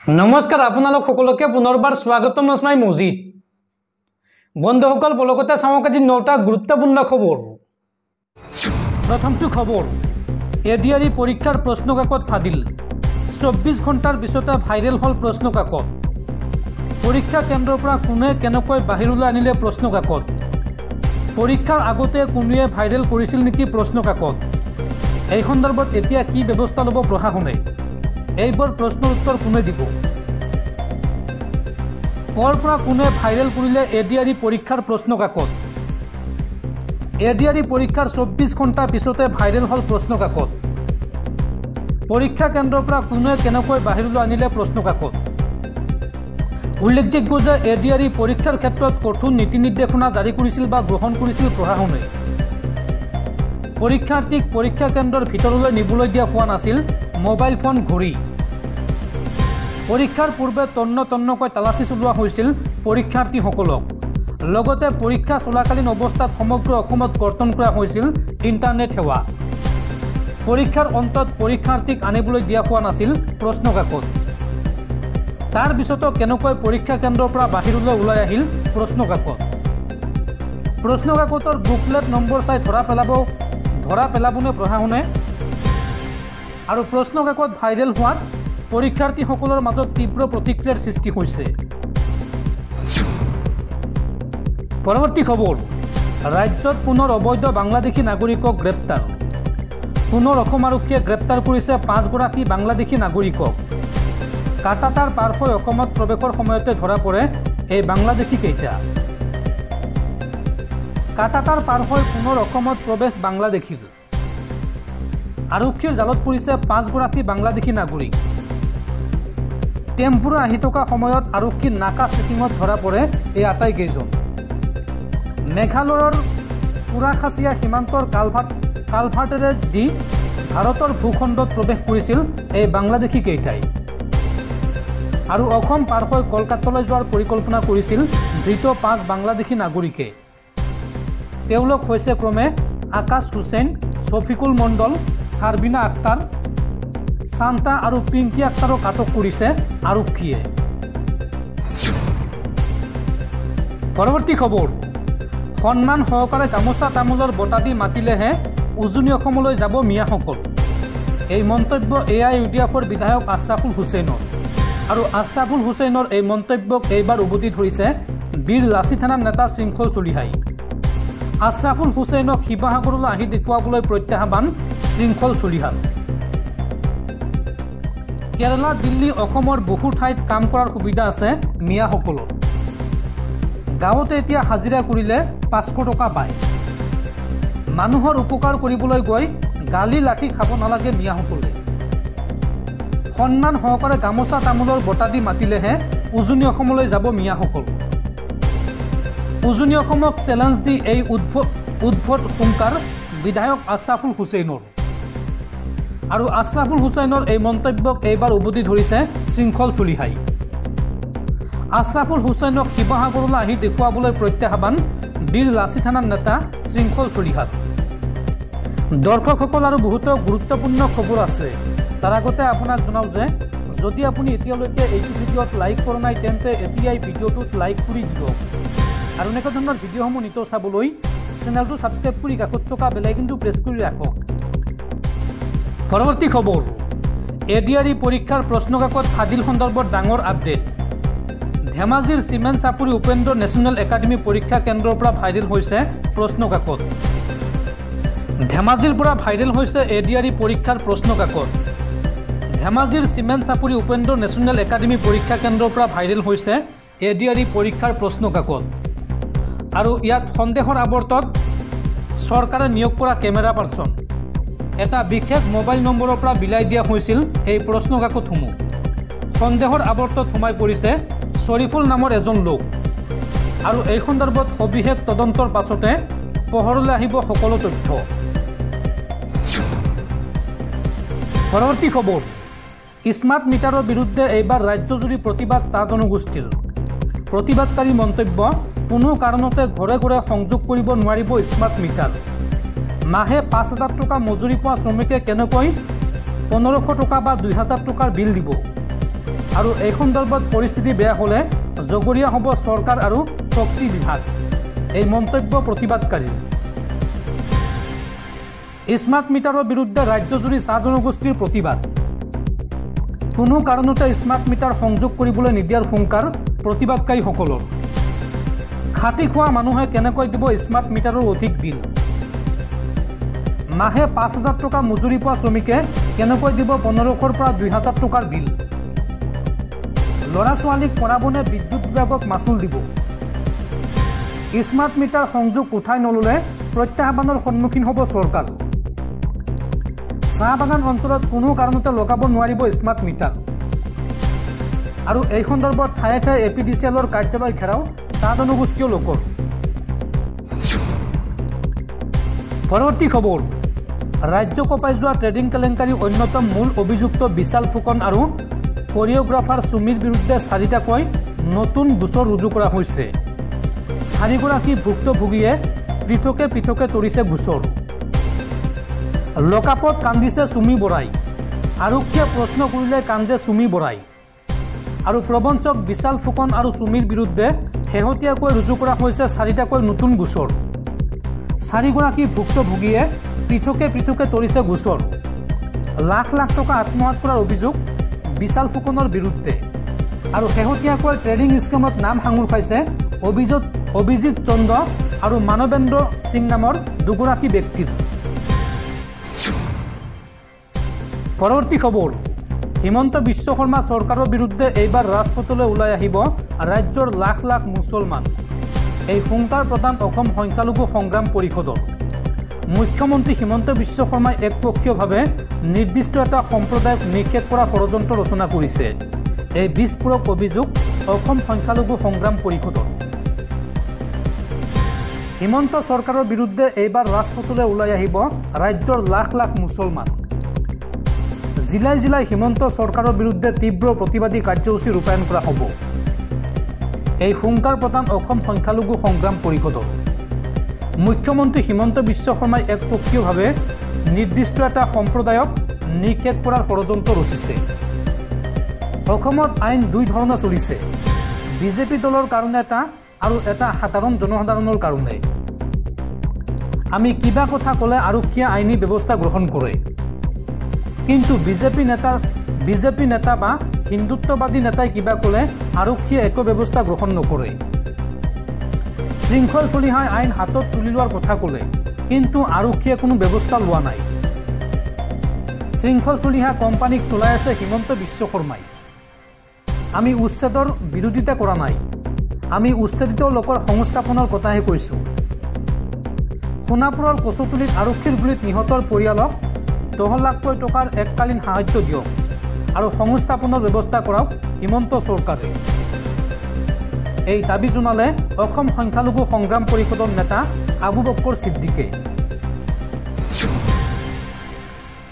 নমস্কাৰ আপোনালোক সকলোকে পুনৰবাৰ স্বাগতম নস্মাই মজিদ বন্ধুসকল বলকতে চাওক আজি 9টা গুৰুত্বপূৰ্ণ খবৰ। প্ৰথমটো খবৰ এডিআৰই পৰীক্ষাৰ প্ৰশ্ন কাকত ফাদিল 24 ঘণ্টাৰ পিছতে ভাইৰেল হল প্ৰশ্ন কাকত। পৰীক্ষা কেন্দ্ৰৰ পৰা কোনে কেনেকৈ বাহিৰলৈ আনিলে প্ৰশ্ন কাকত। পৰীক্ষাৰ আগতে কোনে ভাইৰেল কৰিছিল নেকি প্ৰশ্ন কাকত। এই সন্দৰ্ভত এতিয়া কি ব্যৱস্থা ল'ব প্ৰশাসনে এইবোৰ প্ৰশ্নৰ উত্তৰ কোনে দিব। কৰ পৰা কোনে ভাইৰেল কৰিলে এডিআৰই পৰীক্ষাৰ প্ৰশ্ন কাকত। এডিআৰই পৰীক্ষাৰ 24 ঘণ্টা পিছতে ভাইৰেল হল প্ৰশ্ন কাকত। পৰীক্ষা কেন্দ্ৰৰ পৰা কোনে কেনেকৈ বাহিৰলৈ আনিলে প্ৰশ্ন কাকত। উল্লেখযোগ্য যে এডিআৰই পৰীক্ষাৰ ক্ষেত্ৰত কঠোৰ নীতি নিৰ্দেশনা জাৰি কৰিছিল বা গ্ৰহণ কৰিছিল প্ৰশাসনে। পৰীক্ষাৰ্থীক পৰীক্ষা কেন্দ্ৰৰ ভিতৰলৈ নিবলৈ দিয়া হোৱা নাছিল মোবাইল ফোন ঘড়ী। পৰীক্ষাৰ পূৰ্বে তন্নকৈ তালাচী চলোৱা হৈছিল পৰীক্ষাৰ্থীসকলক। লগতে পৰীক্ষা চলাকালীন অৱস্থাত সমগ্ৰ অসমত কৰ্তন কৰা হৈছিল ইণ্টাৰনেট সেৱা। পৰীক্ষাৰ অন্তত পৰীক্ষাৰ্থীক আনিবলৈ দিয়া হোৱা নাছিল প্ৰশ্ন কাকত। তাৰ পিছতো কেনেকৈ পৰীক্ষা কেন্দ্ৰৰ পৰা বাহিৰলৈ ওলাই আহিল প্ৰশ্ন কাকত। প্ৰশ্ন কাকতৰ বুকলেট নম্বৰ চাই ধৰা পেলাবনে প্ৰশাসনে। আৰু প্ৰশ্ন কাকত ভাইৰেল হোৱাত পৰীক্ষাৰ্থীসকলৰ মাজত তীব্ৰ প্ৰতিক্ৰিয়াৰ সৃষ্টি হৈছে। পৰৱৰ্তী খবৰ ৰাজ্যত পুনৰ অবৈধ বাংলাদেশী নাগৰিকক গ্ৰেপ্তাৰ। পুনৰ অসম আৰক্ষীয়ে গ্ৰেপ্তাৰ কৰিছে 5 গৰাকী বাংলাদেশী নাগৰিকক। কাটাতাৰ পাৰ হৈ অসমত প্ৰৱেশৰ সময়তে ধৰা পৰে এই বাংলাদেশী কেইটা। কাটাতাৰ পাৰ হৈ পুনৰ অসমত প্ৰৱেশ বাংলাদেশীৰ। আৰক্ষীৰ জালত পৰিছে 5 গৰাকী বাংলাদেশী নাগৰিক। টেম্পুৰে আহি থকা সময়ত আৰক্ষীৰ নাকা চেকিঙত ধৰা পৰে এই আটাইকেইজন। মেঘালয়ৰ পুৰাখাচিয়া সীমান্তৰ কালভাৰ্টেৰে দি ভাৰতৰ ভূখণ্ডত প্ৰৱেশ কৰিছিল এই বাংলাদেশী কেইটাই। আৰু অসম পাৰ হৈ কলকাতালৈ যোৱাৰ পৰিকল্পনা কৰিছিল ধৃত 5 বাংলাদেশী নাগৰিকে। তেওঁলোক হৈছে ক্ৰমে আকাশ হুছেইন, শফিকুল মণ্ডল, সাৰবিনা আক্তাৰ, শান্তা আৰু পিংকি আক্তাৰক আটক কৰিছে আৰক্ষীয়ে। পৰৱৰ্তী খবৰ সন্মান সহকাৰে গামোচা তামোলৰ বঁটা দি মাতিলেহে উজনি অসমলৈ যাব মিয়াসকল। এই মন্তব্য AIUDFৰ বিধায়ক আশ্ৰাফুল হুছেইনৰ। আৰু আশ্ৰাফুল হুছেইনৰ এই মন্তব্যক এইবাৰ উভতি ধৰিছে বীৰ লাচি থানাৰ নেতা শৃংখল চলিহাই। আশ্ৰাফুল হুছেইনক শিৱসাগৰলৈ আহি দেখুৱাবলৈ প্ৰত্যাহ্বান শৃংখল চলিহাৰ। কেৰালা, দিল্লী, অসমৰ বহু ঠাইত কাম কৰাৰ সুবিধা আছে মিয়াসকলৰ। গাঁৱতে এতিয়া হাজিৰা কৰিলে 500 টকা পায়। মানুহৰ উপকাৰ কৰিবলৈ গৈ গালি লাঠি খাব নালাগে মিয়াসকলে। সন্মান সহকাৰে গামোচা তামোলৰ বঁটা দি মাতিলেহে উজনি অসমলৈ যাব মিয়াসকল। উজনি অসমক চেলেঞ্জ দি এই উদ্ভট হুংকাৰ বিধায়ক আশ্ৰাফুল হুছেইনৰ। আৰু আশ্ৰাফুল হুছেইনৰ এই মন্তব্যক এইবাৰ উভতি ধৰিছে শৃংখল চলিহাই। আশ্ৰাফুল হুছেইনক শিৱসাগৰলৈ আহি দেখুৱাবলৈ প্ৰত্যাহ্বান বীৰ লাচি থানাৰ নেতা শৃংখল চলিহাৰ। দৰ্শকসকল আৰু বহুতো গুৰুত্বপূৰ্ণ খবৰ আছে। তাৰ আগতে আপোনাক জনাওঁ যে যদি আপুনি এতিয়ালৈকে এইটো ভিডিঅ'ত লাইক কৰা নাই তেন্তে এতিয়াই ভিডিঅ'টোত লাইক কৰি দিয়ক। আৰু এনেকুৱা ধৰণৰ ভিডিঅ'সমূহ নিতৌ চাবলৈ চেনেলটো ছাবস্ক্ৰাইব কৰি কাষত থকা বেল আইকনটো প্ৰেছ কৰি ৰাখক। পৰৱৰ্তী খবৰ এডিআৰই পৰীক্ষাৰ প্ৰশ্ন কাকত ফাদিল সন্দৰ্ভত ডাঙৰ আপডেট। ধেমাজিৰ চিমেণ্ট চাপৰি উপেন্দ্ৰ নেশ্যনেল একাডেমী পৰীক্ষা কেন্দ্ৰৰ পৰা ভাইৰেল হৈছে প্ৰশ্ন কাকত। ধেমাজিৰ পৰা ভাইৰেল হৈছে এডিআৰই পৰীক্ষাৰ প্ৰশ্ন কাকত। ধেমাজিৰ চিমেণ্ট চাপৰি উপেন্দ্ৰ নেশ্যনেল একাডেমী পৰীক্ষা কেন্দ্ৰৰ পৰা ভাইৰেল হৈছে এডিআৰই পৰীক্ষাৰ প্ৰশ্ন কাকত। আৰু ইয়াত সন্দেহৰ আৱৰ্তত চৰকাৰে নিয়োগ কৰা কেমেৰা পাৰ্চন এটা বিশেষ মোবাইল নম্বৰৰ পৰা বিলাই দিয়া হৈছিল এই প্ৰশ্ন কাকতসমূহ। সন্দেহৰ আৱৰ্তত সোমাই পৰিছে শ্বৰিফুল নামৰ এজন লোক। আৰু এই সন্দৰ্ভত সবিশেষ তদন্তৰ পাছতে পোহৰলৈ আহিব সকলো তথ্য। পৰৱৰ্তী খবৰ স্মাৰ্ট মিটাৰৰ বিৰুদ্ধে এইবাৰ ৰাজ্যজুৰি প্ৰতিবাদ চাহ জনগোষ্ঠীৰ। প্ৰতিবাদকাৰী মন্তব্য কোনো কাৰণতে ঘৰে ঘৰে সংযোগ কৰিব নোৱাৰিব স্মাৰ্ট মিটাৰ। মাহে 5,000 টকা মজুৰি পোৱা শ্ৰমিকে কেনেকৈ 1500 টকা বা 2000 টকাৰ বিল দিব। আৰু এই সন্দৰ্ভত পৰিস্থিতি বেয়া হ'লে জগৰীয়া হ'ব চৰকাৰ আৰু শক্তি বিভাগ। এই মন্তব্য প্ৰতিবাদকাৰীৰ। স্মাৰ্ট মিটাৰৰ বিৰুদ্ধে ৰাজ্যজুৰি চাহ জনগোষ্ঠীৰ প্ৰতিবাদ। কোনো কাৰণতে স্মাৰ্ট মিটাৰ সংযোগ কৰিবলৈ নিদিয়াৰ হুংকাৰ প্ৰতিবাদকাৰীসকলৰ। খাটি খোৱা মানুহে কেনেকৈ দিব স্মাৰ্ট মিটাৰৰ অধিক বিল? মাহে ৫,০০০ টকা মজুৰি পোৱা শ্ৰমিকে কেনেকৈ দিব ১৫০০ৰ পৰা ২,০০০ টকাৰ বিল? ল'ৰা ছোৱালীক পঢ়াবনে বিদ্যুৎ বিভাগক মাচুল দিব? স্মাৰ্ট মিটাৰ সংযোগ উঠাই নল'লে প্ৰত্যাহ্বানৰ সন্মুখীন হ'ব চৰকাৰ। চাহ বাগান অঞ্চলত কোনো কাৰণতে লগাব নোৱাৰিব স্মাৰ্ট মিটাৰ। আৰু এই সন্দৰ্ভত ঠায়ে ঠায়ে APDCL-ৰ কাৰ্যালয় ঘেৰাও চাহ জনগোষ্ঠীয় লোকৰ। পৰৱৰ্তী খবৰ। ৰাজ্য কঁপাই যোৱা ট্ৰেডিং কেলেংকাৰীৰ অন্যতম মূল অভিযুক্ত বিশাল ফুকন আৰু কৰিঅ'গ্ৰাফাৰ সুমিৰ বিৰুদ্ধে ৪টাকৈ নতুন গোচৰ ৰুজু কৰা হৈছে। ৪গৰাকী ভুক্তভোগীয়ে পৃথকে পৃথকে তৰিছে গোচৰ। লকআপত কান্দিছে সুমি বৰাই। আৰক্ষীয়ে প্ৰশ্ন কৰিলে কান্দে সুমি বৰাই। আৰু প্ৰবঞ্চক বিশাল ফুকন আৰু সুমিৰ বিৰুদ্ধে শেহতীয়াকৈ ৰুজু কৰা হৈছে ৪টাকৈ নতুন গোচৰ। ৪গৰাকী ভুক্তভোগীয়ে পৃথকে পৃথকে তৰিছে গোচৰ। লাখ লাখ টকা আত্মসাৎ কৰাৰ অভিযোগ বিশাল ফুকনৰ বিৰুদ্ধে। আৰু শেহতীয়াকৈ ট্ৰেডিং স্কেমত নাম সাঙুৰ খাইছে অভিজিত চন্দ্ৰ আৰু মানৱেন্দ্ৰ সিং নামৰ দুগৰাকী ব্যক্তিৰ। পৰৱৰ্তী খবৰ। হিমন্ত বিশ্ব শৰ্মা চৰকাৰৰ বিৰুদ্ধে এইবাৰ ৰাজপথলৈ ওলাই আহিব ৰাজ্যৰ লাখ লাখ মুছলমান। এই হুংকাৰ প্ৰদান অসম সংখ্যালঘু সংগ্ৰাম পৰিষদৰ। মুখ্যমন্ত্ৰী হিমন্ত বিশ্ব শৰ্মাই একপক্ষীয়ভাৱে নিৰ্দিষ্ট এটা সম্প্ৰদায়ক নিষেধ কৰা ষড়যন্ত্ৰ ৰচনা কৰিছে। এই বিস্ফোৰক অভিযোগ অসম সংখ্যালঘু সংগ্ৰাম পৰিষদৰ। হিমন্ত চৰকাৰৰ বিৰুদ্ধে এইবাৰ ৰাজপথলৈ ওলাই আহিব ৰাজ্যৰ লাখ লাখ মুছলমান। জিলাই জিলাই হিমন্ত চৰকাৰৰ বিৰুদ্ধে তীব্ৰ প্ৰতিবাদী কাৰ্যসূচী ৰূপায়ণ কৰা হ'ব। এই হুংকাৰ প্ৰদান অসম সংখ্যালঘু সংগ্ৰাম পৰিষদৰ। মুখ্যমন্ত্ৰী হিমন্ত বিশ্ব শৰ্মাই একপক্ষীয়ভাৱে নিৰ্দিষ্ট এটা সম্প্ৰদায়ক নিষেধ কৰাৰ ষড়যন্ত্ৰ ৰচিছে। অসমত আইন দুই ধৰণে চলিছে। বিজেপি দলৰ কাৰণে এটা আৰু এটা সাধাৰণ জনসাধাৰণৰ কাৰণে। আমি কিবা কথা ক'লে আৰক্ষীয়ে আইনী ব্যৱস্থা গ্ৰহণ কৰে। কিন্তু বিজেপি নেতা বা হিন্দুত্ববাদী নেতাই কিবা ক'লে আৰক্ষীয়ে একো ব্যৱস্থা গ্ৰহণ নকৰে। শৃংখল চলিহাই আইন হাতত তুলি লোৱাৰ কথা ক'লে কিন্তু আৰক্ষীয়ে কোনো ব্যৱস্থা লোৱা নাই। শৃংখল চলিহা কোম্পানীক চলাই আছে হিমন্ত বিশ্ব শৰ্মাই। আমি উচ্ছেদৰ বিৰোধিতা কৰা নাই। আমি উচ্ছেদিত লোকৰ সংস্থাপনৰ কথাহে কৈছোঁ। সোণাপুৰৰ কচুতলিত আৰক্ষীৰ গুলীত নিহতৰ পৰিয়ালক 10 লাখকৈ টকাৰ এককালীন সাহায্য দিয়ক আৰু সংস্থাপনৰ ব্যৱস্থা কৰক হিমন্ত চৰকাৰে। এই দাবী জনালে অসম সংখ্যালঘু সংগ্ৰাম পৰিষদৰ নেতা আবু বক্কৰ ছিদ্দিকে।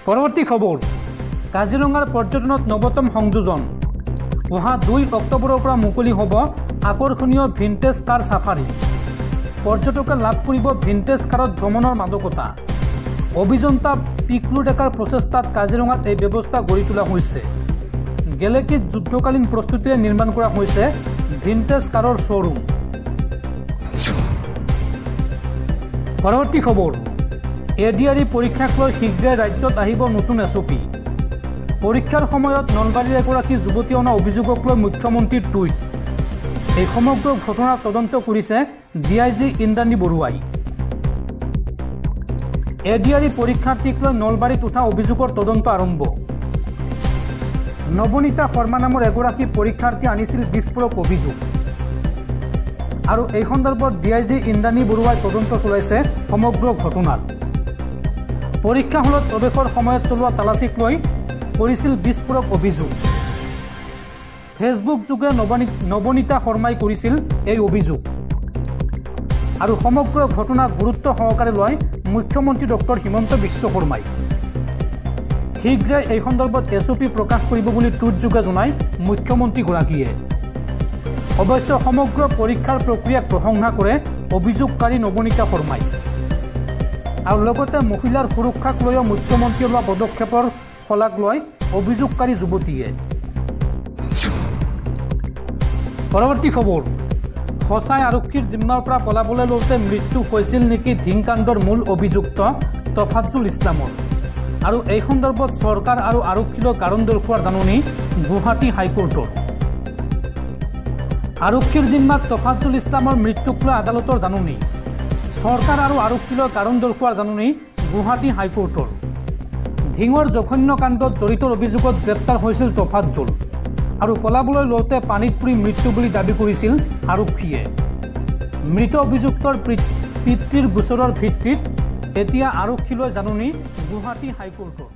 পৰৱৰ্তী খবৰ। কাজিৰঙাৰ পৰ্যটনত নৱতম সংযোজন। অহা 2 অক্টোবৰৰ পৰা মুকলি হ'ব আকৰ্ষণীয় ভিনটেজ কাৰ ছাফাৰী। পৰ্যটকে লাভ কৰিব ভিনটেজ কাৰত ভ্ৰমণৰ মাদকতা। অভিযন্তা পিকলু ডেকাৰ প্ৰচেষ্টাত কাজিৰঙাত এই ব্যৱস্থা গঢ়ি তোলা হৈছে। গেলেকীত যুদ্ধকালীন প্ৰস্তুতিৰে নিৰ্মাণ কৰা হৈছে ভিনটেজ কাৰৰ শ্ব'ৰুম। পৰৱৰ্তী খবৰ। ADRE পৰীক্ষাক লৈ শীঘ্ৰে ৰাজ্যত আহিব নতুন SOP। পৰীক্ষাৰ সময়ত নলবাৰীৰ এগৰাকী যুৱতী অনা অভিযোগক লৈ মুখ্যমন্ত্ৰীৰ টুইট। এই সমগ্ৰ ঘটনাৰ তদন্ত কৰিছে DIG ইন্দ্ৰাণী বৰুৱাই। ADRE পৰীক্ষাৰ্থীক লৈ নলবাৰীত উঠা অভিযোগৰ তদন্ত আৰম্ভ। নৱনীতা শৰ্মা নামৰ এগৰাকী পৰীক্ষাৰ্থী আনিছিল বিস্ফোৰক অভিযোগ। আৰু এই সন্দৰ্ভত DIG ইন্দ্ৰাণী বৰুৱাই তদন্ত চলাইছে সমগ্ৰ ঘটনাৰ। পৰীক্ষা হলত প্ৰৱেশৰ সময়ত চলোৱা তালাচীক লৈ কৰিছিল বিস্ফোৰক অভিযোগ। ফেচবুক যোগে নৱনীতা শৰ্মাই কৰিছিল এই অভিযোগ। আৰু সমগ্ৰ ঘটনাক গুৰুত্ব সহকাৰে লয় মুখ্যমন্ত্ৰী ডক্টৰ হিমন্ত বিশ্ব শৰ্মাই। শীঘ্ৰে এই সন্দৰ্ভত SOP প্ৰকাশ কৰিব বুলি টুইট যোগে জনায় মুখ্যমন্ত্ৰীগৰাকীয়ে। অৱশ্যে সমগ্ৰ পৰীক্ষাৰ প্ৰক্ৰিয়াক প্ৰশংসা কৰে অভিযোগকাৰী নৱনীতা শৰ্মাই। আৰু লগতে মহিলাৰ সুৰক্ষাক লৈও মুখ্যমন্ত্ৰীয়ে লোৱা পদক্ষেপৰ শলাগ লয় অভিযোগকাৰী যুৱতীয়ে। পৰৱৰ্তী খবৰ, সঁচাই আৰক্ষীৰ জিম্মাৰ পৰা পলাবলৈ লওঁতে মৃত্যু হৈছিল নেকি ধিংকাণ্ডৰ মূল অভিযুক্ত তফাজ্জুল ইছলামৰ। আৰু এই সন্দৰ্ভত চৰকাৰ আৰু আৰক্ষীলৈ কাৰণ দৰ্শোৱাৰ জাননী গুৱাহাটী হাইকোৰ্টৰ। আৰক্ষীৰ জিম্মাত তফাজ্জুল ইছলামৰ মৃত্যুক লৈ আদালতৰ জাননী, চৰকাৰ আৰু আৰক্ষীলৈ কাৰণ দৰ্শোৱাৰ জাননী গুৱাহাটী হাইকোৰ্টৰ। ধিঙৰ জঘন্য কাণ্ডত জড়িত অভিযোগত গ্ৰেপ্তাৰ হৈছিল তফাজ্জুল আৰু পলাবলৈ লওঁতে পানীত পৰি মৃত্যু বুলি দাবী কৰিছিল আৰক্ষীয়ে। মৃত অভিযুক্তৰ পিতৃৰ গোচৰৰ ভিত্তিত এতিয়া আৰক্ষীলৈ জাননী গুৱাহাটী হাইকোৰ্টৰ।